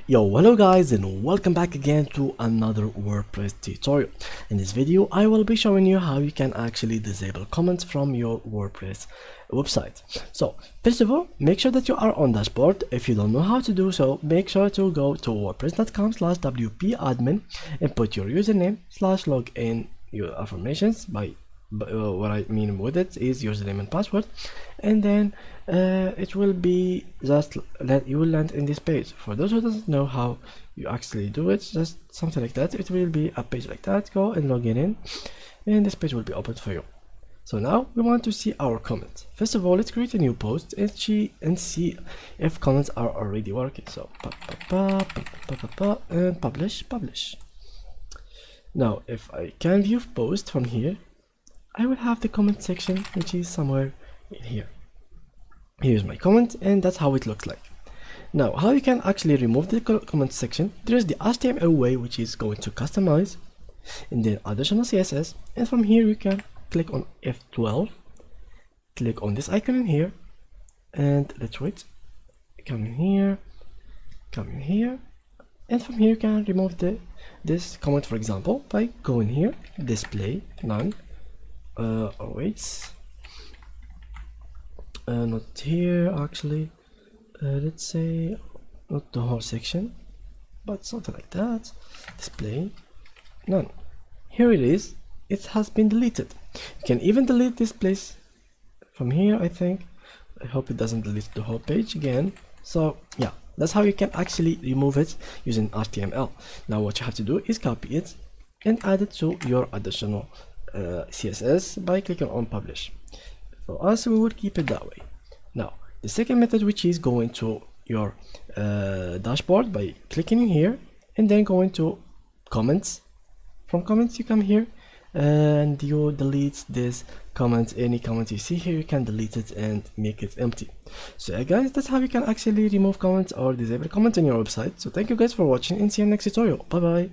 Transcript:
Yo, hello guys, and welcome back again to another WordPress tutorial. In this video I will be showing you how you can actually disable comments from your WordPress website. So first of all, make sure that you are on dashboard. If you don't know how to do so, make sure to go to wordpress.com/wp-admin and put your username /login, your affirmations by what I mean with it is username and password, and then it will be just that you will land in this page. For those who doesn't know how you actually do it, just something like that. It will be a page like that. Go and log in, and this page will be opened for you. So now we want to see our comments. First of all, let's create a new post and see if comments are already working. So and publish. Now if I can view post from here, I will have the comment section, which is somewhere in here. Here's my comment, and that's how it looks like. Now, how you can actually remove the comment section? There is the HTML way, which is going to customize, and then additional CSS. And from here, you can click on F12, click on this icon in here, and let's wait. Come in here, and from here you can remove this comment, for example, by going here, display none. Not here actually. Let's say not the whole section, but something like that. Display none. Here it is. It has been deleted. You can even delete this place from here, I think. I hope it doesn't delete the whole page again. So yeah, that's how you can actually remove it using HTML. Now what you have to do is copy it and add it to your additional CSS by clicking on publish. For us, we will keep it that way. Now the second method, which is going to your dashboard by clicking in here and then going to comments. From comments you come here and you delete this comment. Any comment you see here, you can delete it and make it empty. So yeah guys, that's how you can actually remove comments or disable comments on your website. So thank you guys for watching, and see you in the next tutorial. Bye bye.